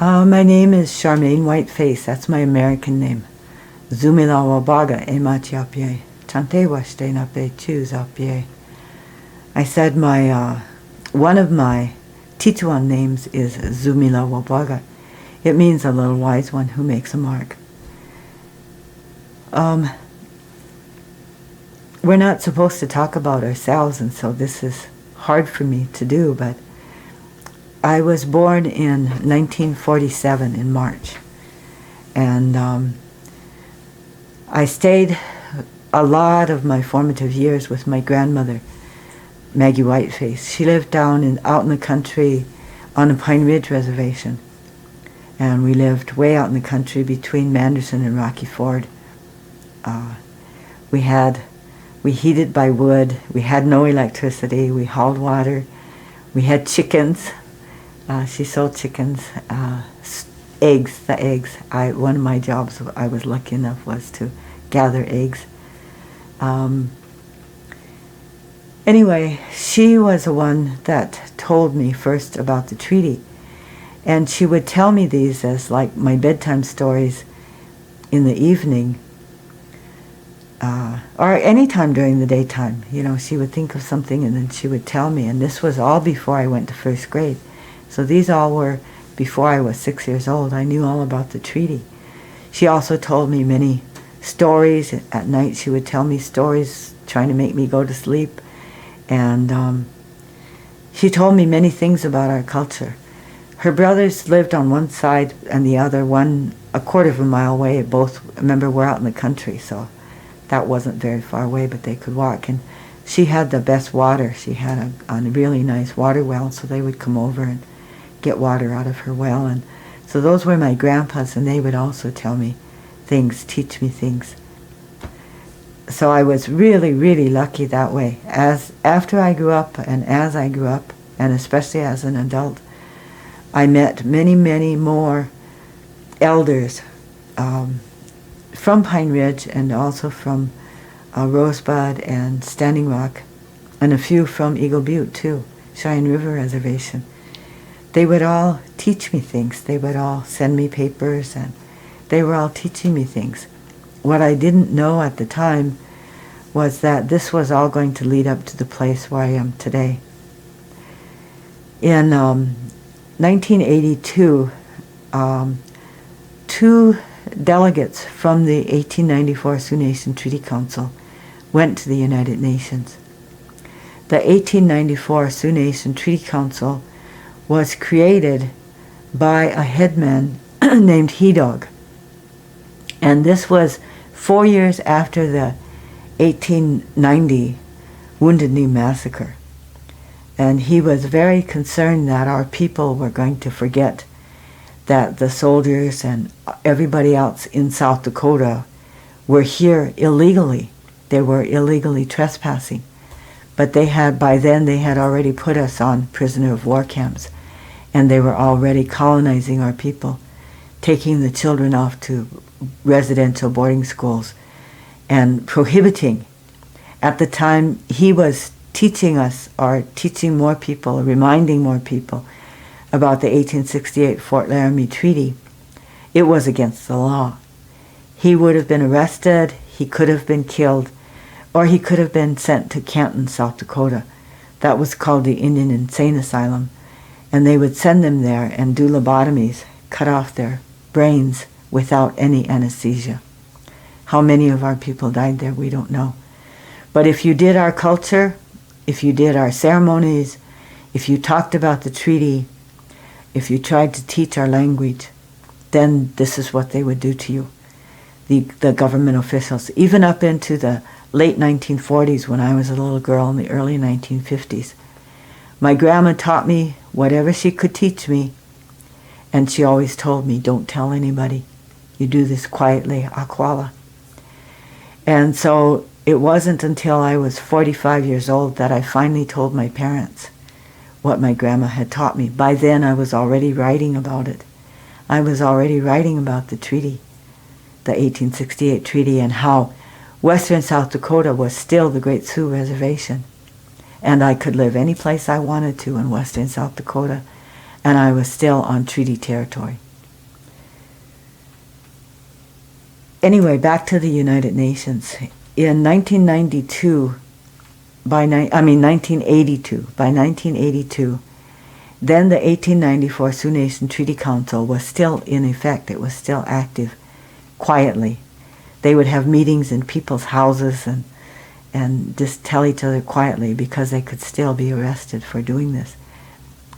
My name is Charmaine White Face. That's my American name. Zumila wabaga emachiapye. Chante washte nape chuzapye. I said one of my Tituan names is Zumila wabaga. It means a little wise one who makes a mark. We're not supposed to talk about ourselves, and so this is hard for me to do, but I was born in 1947 in March, and I stayed a lot of my formative years with my grandmother, Maggie Whiteface. She lived out in the country on the Pine Ridge Reservation, and we lived way out in the country between Manderson and Rocky Ford. We heated by wood. We had no electricity. We hauled water. We had chickens. She sold chickens, eggs. One of my jobs I was lucky enough was to gather eggs. Anyway, she was the one that told me first about the treaty. And she would tell me these as like my bedtime stories in the evening, or any time during the daytime. You know, she would think of something and then she would tell me. And this was all before I went to first grade. So these all were before I was 6 years old. I knew all about the treaty. She also told me many stories. At night she would tell me stories trying to make me go to sleep. And she told me many things about our culture. Her brothers lived on one side and the other, one a quarter of a mile away. Both, remember, we're out in the country, so that wasn't very far away, but they could walk. And she had the best water. She had a really nice water well, so they would come over and get water out of her well. And so those were my grandpas, and they would also tell me things, teach me things. So I was really, really lucky that way. After I grew up, and as I grew up, and especially as an adult, I met many, many more elders from Pine Ridge and also from Rosebud and Standing Rock, and a few from Eagle Butte too, Cheyenne River Reservation. They would all teach me things. They would all send me papers, and they were all teaching me things. What I didn't know at the time was that this was all going to lead up to the place where I am today. In 1982, two delegates from the 1894 Sioux Nation Treaty Council went to the United Nations. The 1894 Sioux Nation Treaty Council was created by a headman named He-Dog. And this was 4 years after the 1890 Wounded Knee Massacre. And he was very concerned that our people were going to forget that the soldiers and everybody else in South Dakota were here illegally. They were illegally trespassing. But by then they had already put us on prisoner of war camps, and they were already colonizing our people, taking the children off to residential boarding schools and prohibiting. At the time he was teaching us, or teaching more people, reminding more people about the 1868 Fort Laramie Treaty, it was against the law. He would have been arrested, he could have been killed, or he could have been sent to Canton, South Dakota. That was called the Indian Insane Asylum. And they would send them there and do lobotomies, cut off their brains without any anesthesia. How many of our people died there, we don't know. But if you did our culture, if you did our ceremonies, if you talked about the treaty, if you tried to teach our language, then this is what they would do to you, the government officials. Even up into the late 1940s, when I was a little girl, in the early 1950s. My grandma taught me whatever she could teach me, and she always told me, don't tell anybody. You do this quietly, akwala. And so it wasn't until I was 45 years old that I finally told my parents what my grandma had taught me. By then I was already writing about it. I was already writing about the treaty, the 1868 treaty, and how western South Dakota was still the Great Sioux Reservation. And I could live any place I wanted to in western South Dakota, and I was still on treaty territory. Anyway, back to the United Nations. In 1982, by 1982, then the 1894 Sioux Nation Treaty Council was still in effect. It was still active, quietly. They would have meetings in people's houses and just tell each other quietly because they could still be arrested for doing this.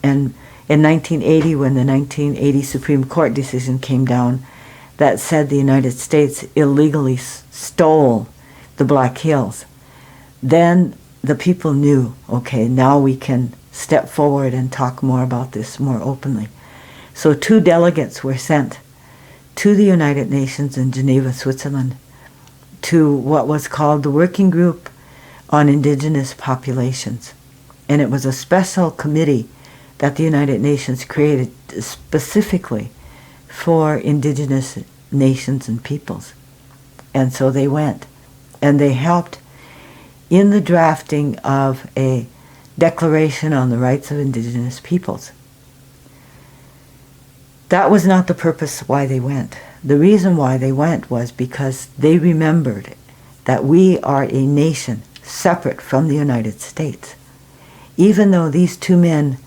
And in 1980, when the 1980 Supreme Court decision came down that said the United States illegally stole the Black Hills, then the people knew, okay, now we can step forward and talk more about this more openly. So 2 delegates were sent to the United Nations in Geneva, Switzerland, to what was called the Working Group on Indigenous Populations. And it was a special committee that the United Nations created specifically for indigenous nations and peoples. And so they went, and they helped in the drafting of a Declaration on the Rights of Indigenous Peoples. That was not the purpose why they went. The reason why they went was because they remembered that we are a nation separate from the United States. Even though these 2 men,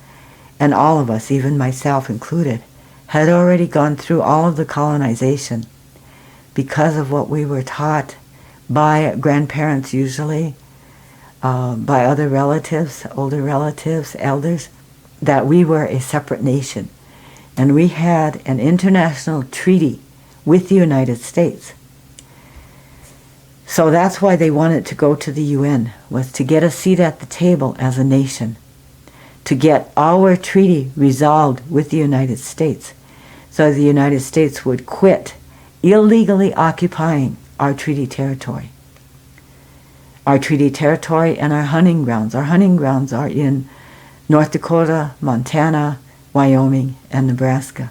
and all of us, even myself included, had already gone through all of the colonization because of what we were taught by grandparents usually, by other relatives, older relatives, elders, that we were a separate nation. And we had an international treaty with the United States. So that's why they wanted to go to the UN, was to get a seat at the table as a nation, to get our treaty resolved with the United States, so the United States would quit illegally occupying our treaty territory. Our treaty territory and our hunting grounds. Our hunting grounds are in North Dakota, Montana, Wyoming, and Nebraska.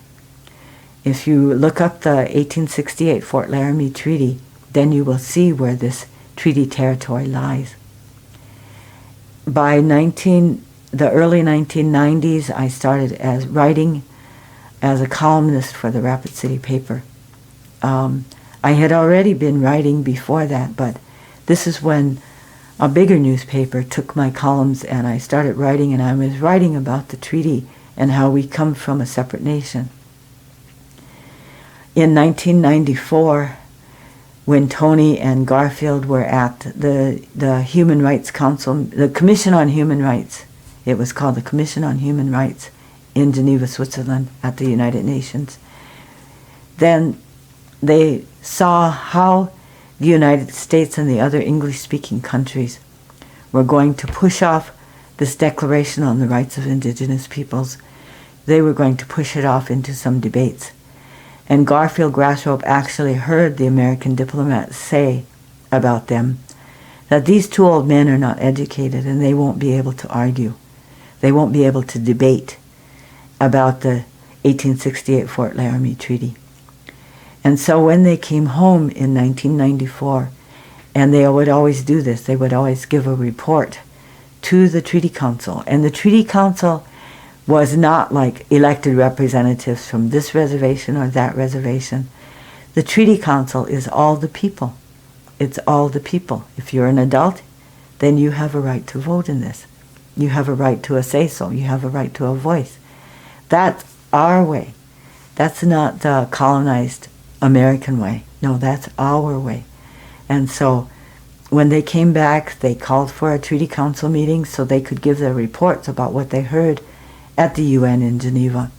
If you look up the 1868 Fort Laramie Treaty, then you will see where this treaty territory lies. By the early 1990s, I started writing as a columnist for the Rapid City paper. I had already been writing before that, but this is when a bigger newspaper took my columns and I started writing, and I was writing about the treaty and how we come from a separate nation. In 1994, when Tony and Garfield were at the Human Rights Council, the Commission on Human Rights, it was called the Commission on Human Rights in Geneva, Switzerland at the United Nations, then they saw how the United States and the other English-speaking countries were going to push off this Declaration on the Rights of Indigenous Peoples. They were going to push it off into some debates. And Garfield Grassrope actually heard the American diplomats say about them that these 2 old men are not educated and they won't be able to argue. They won't be able to debate about the 1868 Fort Laramie Treaty. And so when they came home in 1994, and they would always do this, they would always give a report to the Treaty Council. And the Treaty Council was not like elected representatives from this reservation or that reservation. The Treaty Council is all the people. It's all the people. If you're an adult, then you have a right to vote in this. You have a right to a say-so. You have a right to a voice. That's our way. That's not the colonized American way. No, that's our way. And so when they came back, they called for a Treaty Council meeting so they could give their reports about what they heard at the UN in Geneva.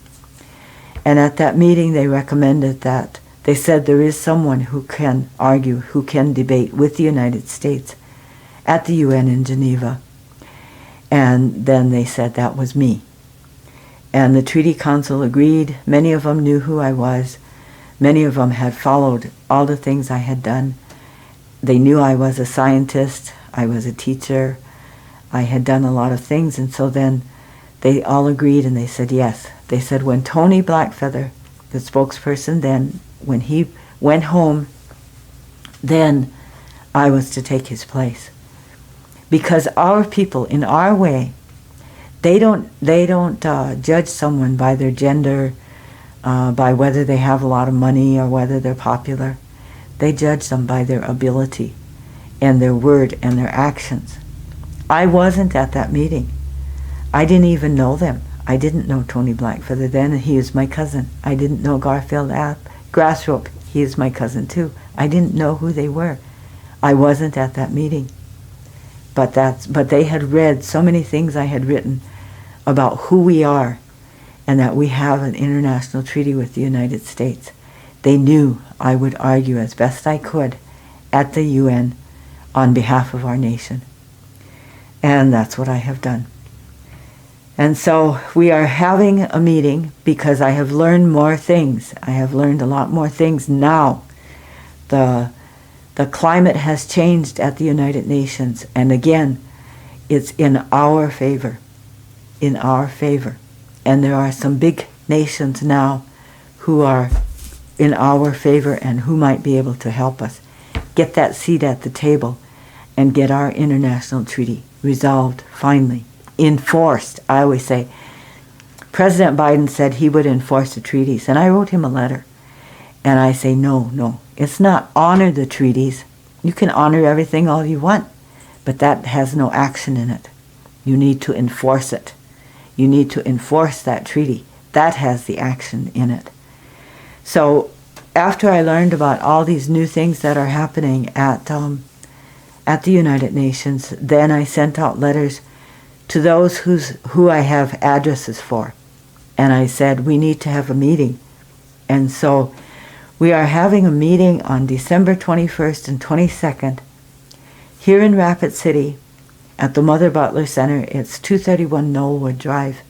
And at that meeting, they recommended that, they said there is someone who can argue, who can debate with the United States at the UN in Geneva. And then they said that was me. And the Treaty Council agreed. Many of them knew who I was. Many of them had followed all the things I had done. They knew I was a scientist, I was a teacher, I had done a lot of things, and so then they all agreed and they said yes. They said when Tony Blackfeather, the spokesperson then, when he went home, then I was to take his place. Because our people, in our way, they don't judge someone by their gender, by whether they have a lot of money or whether they're popular. They judge them by their ability and their word and their actions. I wasn't at that meeting. I didn't even know them. I didn't know Tony Blackfeather then, and he is my cousin. I didn't know Garfield Grassrope. He is my cousin too. I didn't know who they were. I wasn't at that meeting. But they had read so many things I had written about who we are and that we have an international treaty with the United States. They knew I would argue as best I could at the UN on behalf of our nation. And that's what I have done. And so we are having a meeting because I have learned more things. I have learned a lot more things now. The climate has changed at the United Nations, and again, it's in our favor. In our favor. And there are some big nations now who are in our favor and who might be able to help us get that seat at the table and get our international treaty resolved finally. Enforced. I always say, President Biden said he would enforce the treaties, and I wrote him a letter. And I say, no, it's not honor the treaties. You can honor everything all you want, but that has no action in it. You need to enforce it. You need to enforce that treaty. That has the action in it. So after I learned about all these new things that are happening at the United Nations, then I sent out letters to those who I have addresses for. And I said, we need to have a meeting. And so we are having a meeting on December 21st and 22nd here in Rapid City at the Mother Butler Center. It's 231 Knollwood Drive.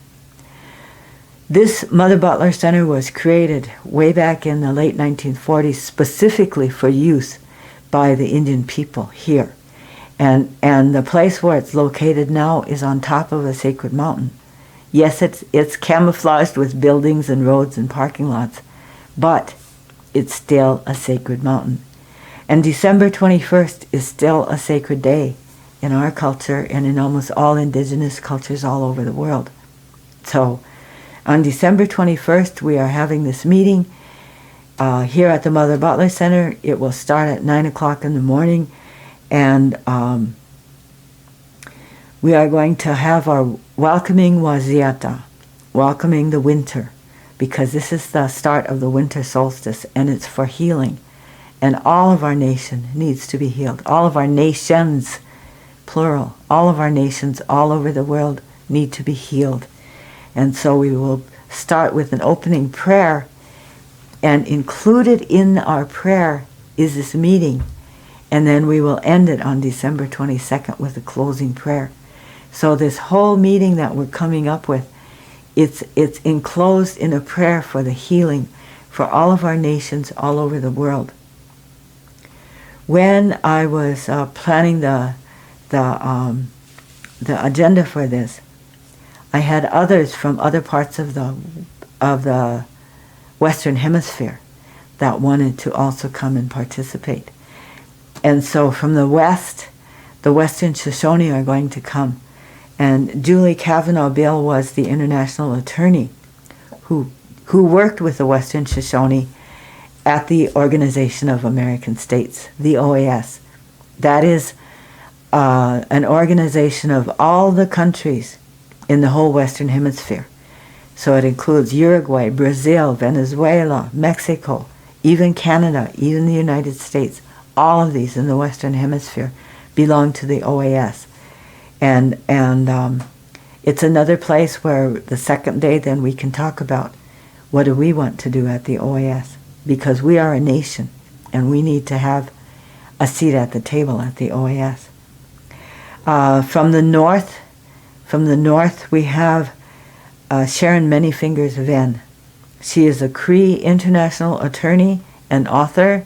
This Mother Butler Center was created way back in the late 1940s specifically for use by the Indian people here. And the place where it's located now is on top of a sacred mountain. Yes, it's camouflaged with buildings and roads and parking lots, but it's still a sacred mountain. And December 21st is still a sacred day in our culture and in almost all indigenous cultures all over the world. So on December 21st, we are having this meeting here at the Mother Butler Center. It will start at 9 o'clock in the morning. And we are going to have our welcoming Waziata, welcoming the winter, because this is the start of the winter solstice, and it's for healing. And all of our nation needs to be healed. All of our nations, plural, all of our nations all over the world need to be healed. And so we will start with an opening prayer, and included in our prayer is this meeting. And then we will end it on December 22nd with a closing prayer. So this whole meeting that we're coming up with, it's enclosed in a prayer for the healing for all of our nations all over the world. When I was planning the agenda for this, I had others from other parts of the Western Hemisphere that wanted to also come and participate. And so from the West, the Western Shoshone are going to come. And Julie Kavanaugh Bill was the international attorney who worked with the Western Shoshone at the Organization of American States, the OAS. That is an organization of all the countries in the whole Western Hemisphere. So it includes Uruguay, Brazil, Venezuela, Mexico, even Canada, even the United States. All of these in the Western Hemisphere belong to the OAS. And it's another place where the second day then we can talk about what do we want to do at the OAS, because we are a nation and we need to have a seat at the table at the OAS. From the north we have Sharon Many Fingers Venn. She is a Cree international attorney and author,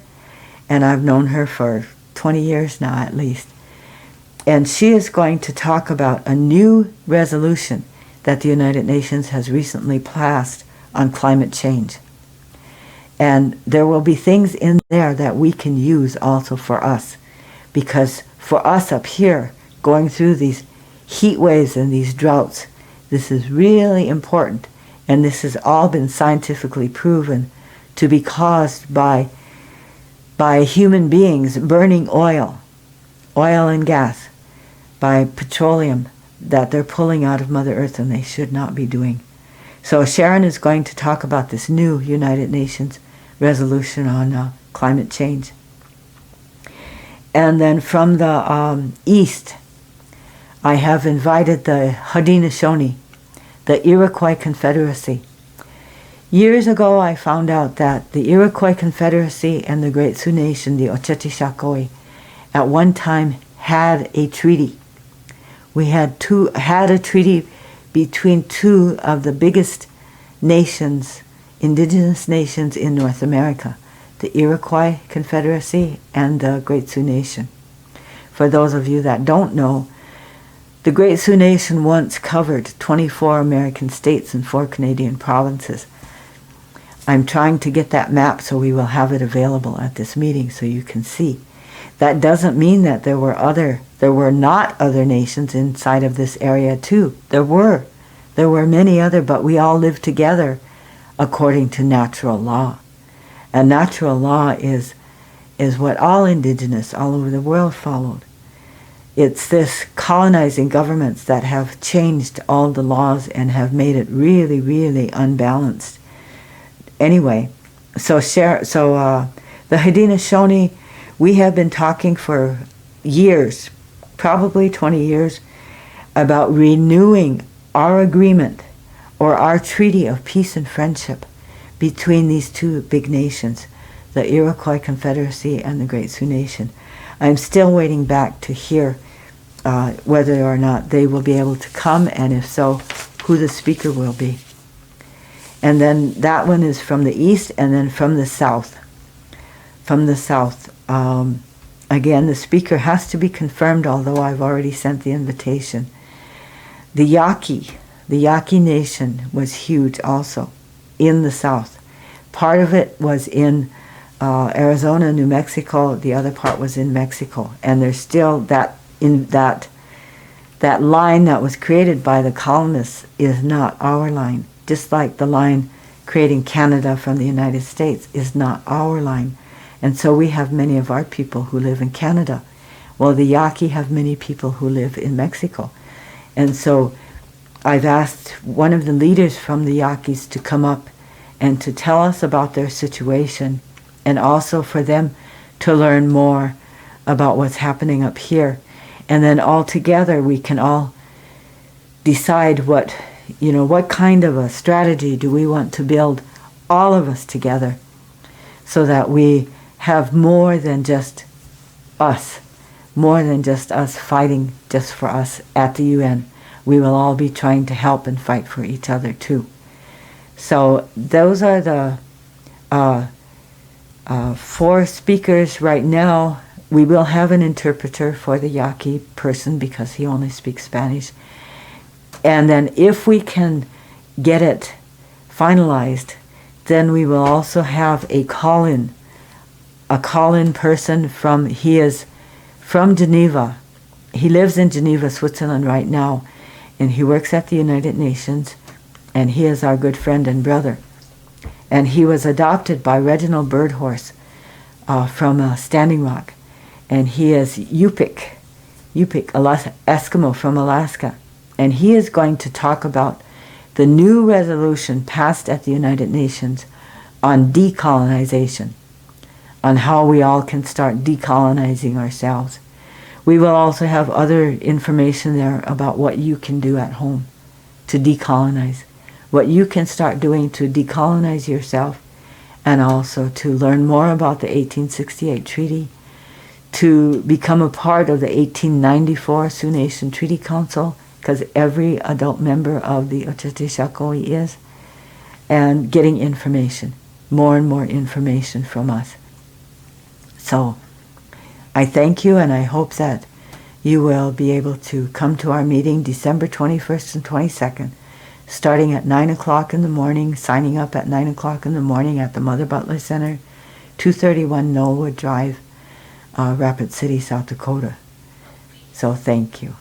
and I've known her for 20 years now at least. And she is going to talk about a new resolution that the United Nations has recently passed on climate change. And there will be things in there that we can use also for us, because for us up here, going through these heat waves and these droughts, this is really important. And this has all been scientifically proven to be caused by by human beings burning oil and gas, by petroleum that they're pulling out of Mother Earth and they should not be doing. So Sharon is going to talk about this new United Nations resolution on climate change. And then from the east, I have invited the Haudenosaunee, the Iroquois Confederacy. Years ago, I found out that the Iroquois Confederacy and the Great Sioux Nation, the Ocetishakoi, at one time had a treaty. We had a treaty between two of the biggest nations, indigenous nations in North America, the Iroquois Confederacy and the Great Sioux Nation. For those of you that don't know, the Great Sioux Nation once covered 24 American states and 4 Canadian provinces. I'm trying to get that map so we will have it available at this meeting so you can see. That doesn't mean that there were not other nations inside of this area too. There were many other, but we all lived together according to natural law. And natural law is what all indigenous all over the world followed. It's this colonizing governments that have changed all the laws and have made it really, really unbalanced. Anyway, so the Haudenosaunee, we have been talking for years, probably 20 years, about renewing our agreement or our treaty of peace and friendship between these two big nations, the Iroquois Confederacy and the Great Sioux Nation. I'm still waiting back to hear whether or not they will be able to come, and if so, who the speaker will be. And then that one is from the east, and then from the south. From the south, again, the speaker has to be confirmed, although I've already sent the invitation. The Yaqui Nation was huge also in the south. Part of it was in Arizona, New Mexico. The other part was in Mexico. And there's still that line that was created by the colonists is not our line. Just like the line creating Canada from the United States is not our line. And so we have many of our people who live in Canada. Well, the Yaqui have many people who live in Mexico. And so I've asked one of the leaders from the Yaquis to come up and to tell us about their situation, and also for them to learn more about what's happening up here. And then all together we can all decide what kind of a strategy do we want to build, all of us together, so that we have more than just us fighting just for us at the UN. We will all be trying to help and fight for each other too. So those are the 4 speakers right now. We will have an interpreter for the Yaqui person because he only speaks Spanish. And then if we can get it finalized, then we will also have a call-in person he is from Geneva. He lives in Geneva, Switzerland right now, and he works at the United Nations, and he is our good friend and brother. And he was adopted by Reginald Birdhorse from Standing Rock, and he is Yupik, Eskimo from Alaska. And he is going to talk about the new resolution passed at the United Nations on decolonization, on how we all can start decolonizing ourselves. We will also have other information there about what you can do at home to decolonize, what you can start doing to decolonize yourself, and also to learn more about the 1868 treaty, to become a part of the 1894 Sioux Nation Treaty Council, because every adult member of the Ocetishakoi is, and getting information, more and more information from us. So I thank you, and I hope that you will be able to come to our meeting December 21st and 22nd, starting at 9 o'clock in the morning, signing up at 9 o'clock in the morning at the Mother Butler Center, 231 Knollwood Drive, Rapid City, South Dakota. So thank you.